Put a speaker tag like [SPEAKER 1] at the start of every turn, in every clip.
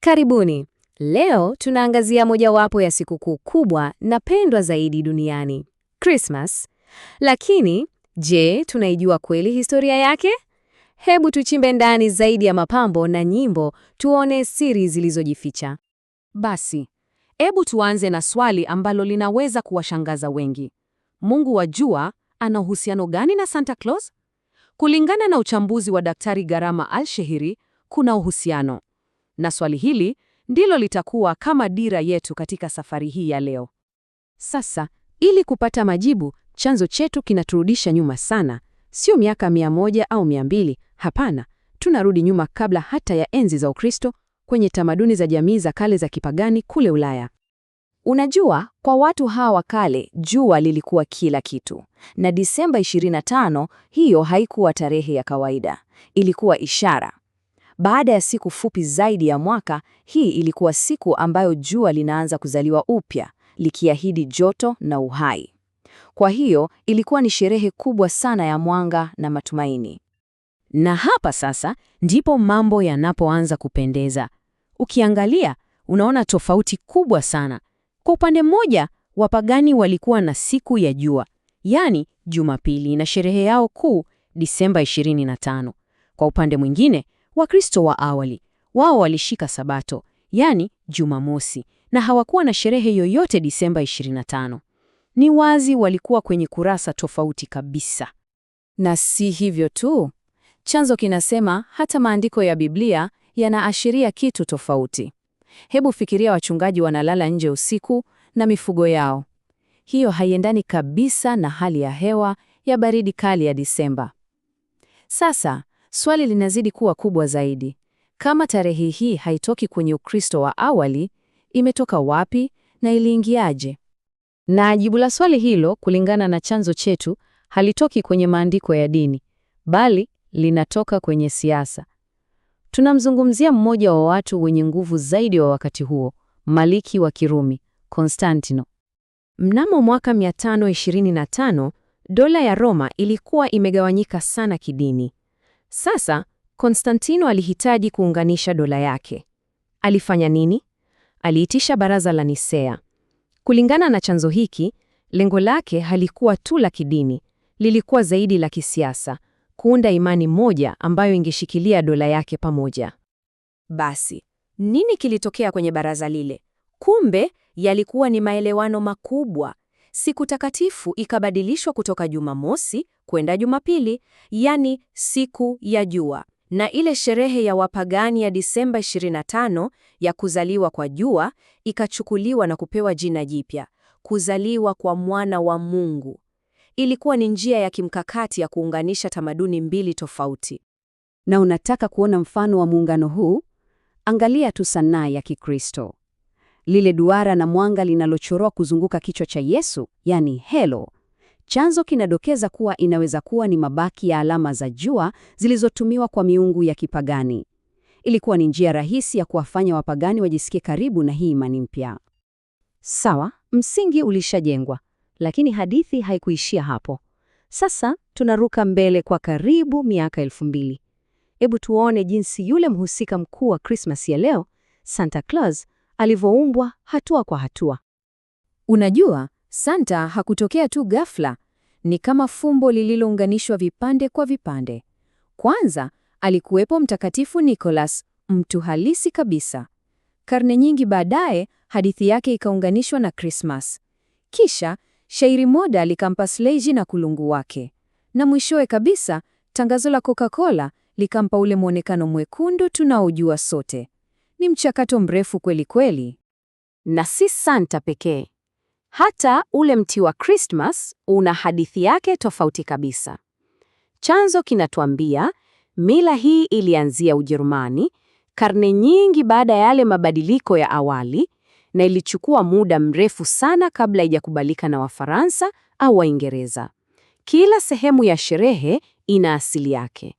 [SPEAKER 1] Karibuni. Leo tunaangazia mojawapo ya sikukuu kubwa na pendwa zaidi duniani, Christmas. Lakini, je, tunaijua kweli historia yake? Hebu tuchimbe ndani zaidi ya mapambo na nyimbo, tuone siri zilizojificha.
[SPEAKER 2] Basi, hebu tuanze na swali ambalo linaweza kuwashangaza wengi. Mungu wa jua ana uhusiano gani na Santa Claus? Kulingana na uchambuzi wa Daktari Gharama Al-Shehri, kuna uhusiano. Na swali hili ndilo litakuwa kama dira yetu katika safari hii ya leo. Sasa, ili kupata majibu, chanzo chetu kinaturudisha nyuma sana. Sio miaka 100 au 200, hapana. Tunarudi nyuma kabla hata ya enzi za Ukristo, kwenye tamaduni za jamii za kale za kipagani kule Ulaya.
[SPEAKER 1] Unajua, kwa watu hawa wa kale, jua lilikuwa kila kitu. Na Disemba 25, hiyo haikuwa tarehe ya kawaida. Ilikuwa ishara. Baada ya siku fupi zaidi ya mwaka, hii ilikuwa siku ambayo jua linaanza kuzaliwa upya, likiahidi joto na uhai. Kwa hiyo, ilikuwa ni sherehe kubwa sana ya mwanga na matumaini.
[SPEAKER 2] Na hapa sasa ndipo mambo yanapoanza kupendeza. Ukiangalia, unaona tofauti kubwa sana. Kwa upande mmoja, wapagani walikuwa na siku ya jua, yani Jumapili, na sherehe yao kuu Disemba 25. Kwa upande mwingine, Wakristo wa awali, wao walishika Sabato, yani Jumamosi, na hawakuwa na sherehe yoyote Disemba 25. Ni wazi walikuwa kwenye kurasa tofauti kabisa.
[SPEAKER 1] Na si hivyo tu. Chanzo kinasema hata maandiko ya Biblia yanaashiria kitu tofauti. Hebu fikiria wachungaji wanalala nje usiku na mifugo yao. Hiyo haiendani kabisa na hali ya hewa ya baridi kali ya Disemba. Sasa, swali linazidi kuwa kubwa zaidi. Kama tarehe hii haitoki kwenye Ukristo wa awali, imetoka wapi na iliingiaje? Na jibu la swali hilo, kulingana na chanzo chetu, halitoki kwenye maandiko ya dini, bali linatoka kwenye siasa. Tunamzungumzia mmoja wa watu wenye nguvu zaidi wa wakati huo, Maliki wa Kirumi, Konstantino. Mnamo mwaka 525, dola ya Roma ilikuwa imegawanyika sana kidini. Sasa, Konstantino alihitaji kuunganisha dola yake. Alifanya nini? Aliitisha baraza la Nisea. Kulingana na chanzo hiki, lengo lake halikuwa tu la kidini, lilikuwa zaidi la kisiasa, kuunda imani moja ambayo ingeshikilia dola yake pamoja. Basi, nini kilitokea kwenye baraza lile? Kumbe, yalikuwa ni maelewano makubwa. Siku takatifu ikabadilishwa kutoka Jumamosi kwenda Jumapili, yani siku ya jua. Na ile sherehe ya wapagani ya Disemba 25 ya kuzaliwa kwa jua ikachukuliwa na kupewa jina jipya, kuzaliwa kwa mwana wa Mungu. Ilikuwa ni njia ya kimkakati ya kuunganisha tamaduni mbili tofauti.
[SPEAKER 2] Na unataka kuona mfano wa muungano huu? Angalia tu sanaa ya Kikristo. Lile duara na mwanga linalochorwa kuzunguka kichwa cha Yesu, yani halo. Chanzo kinadokeza kuwa inaweza kuwa ni mabaki ya alama za jua zilizotumiwa kwa miungu ya kipagani. Ilikuwa ni njia rahisi ya kuwafanya wapagani wajisikie karibu na hii imani mpya. Sawa, msingi ulishajengwa, lakini hadithi haikuishia hapo. Sasa tunaruka mbele kwa karibu miaka 2000. Hebu tuone jinsi yule mhusika mkuu wa Christmas ya leo, Santa Claus, alivyoumbwa hatua kwa hatua.
[SPEAKER 1] Unajua, Santa hakutokea tu ghafla. Ni kama fumbo lililounganishwa vipande kwa vipande. Kwanza, alikuwepo Mtakatifu Nicholas, mtu halisi kabisa. Karne nyingi baadaye, hadithi yake ikaunganishwa na Christmas. Kisha, shairi moja likampa Sleiji na kulungu wake. Na mwishowe kabisa, tangazo la Coca-Cola likampa ule mwonekano mwekundu tunaojua sote. Ni mchakato mrefu kweli kweli.
[SPEAKER 2] Na si Santa pekee. Hata ule mti wa Christmas una hadithi yake tofauti kabisa. Chanzo kinatuambia mila hii ilianzia Ujerumani karne nyingi baada ya yale mabadiliko ya awali, na ilichukua muda mrefu sana kabla haijakubalika na Wafaransa au Waingereza. Kila sehemu ya sherehe ina asili yake.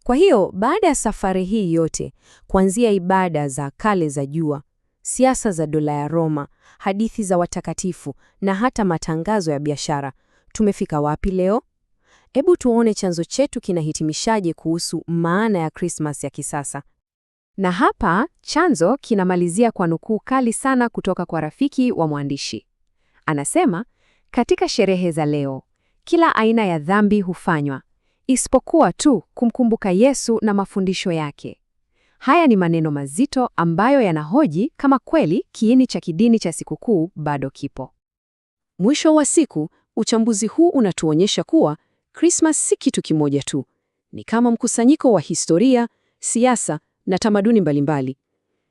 [SPEAKER 1] Kwa hiyo, baada ya safari hii yote, kuanzia ibada za kale za jua, siasa za dola ya Roma, hadithi za watakatifu na hata matangazo ya biashara, tumefika wapi leo? Hebu tuone chanzo chetu kinahitimishaje kuhusu maana ya Christmas ya kisasa. Na hapa chanzo kinamalizia kwa nukuu kali sana kutoka kwa rafiki wa mwandishi. Anasema, katika sherehe za leo, kila aina ya dhambi hufanywa, isipokuwa tu kumkumbuka Yesu na mafundisho yake. Haya ni maneno mazito ambayo yanahoji kama kweli kiini cha kidini cha sikukuu bado kipo. Mwisho wa siku, uchambuzi huu unatuonyesha kuwa Krismas si kitu kimoja tu. Ni kama mkusanyiko wa historia, siasa na tamaduni mbalimbali.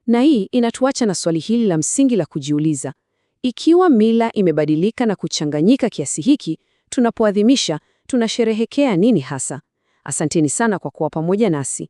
[SPEAKER 1] Na hii inatuacha na swali hili la msingi la kujiuliza. Ikiwa mila imebadilika na kuchanganyika kiasi hiki, tunapoadhimisha, tunasherehekea nini hasa? Asanteni sana kwa kuwa pamoja nasi.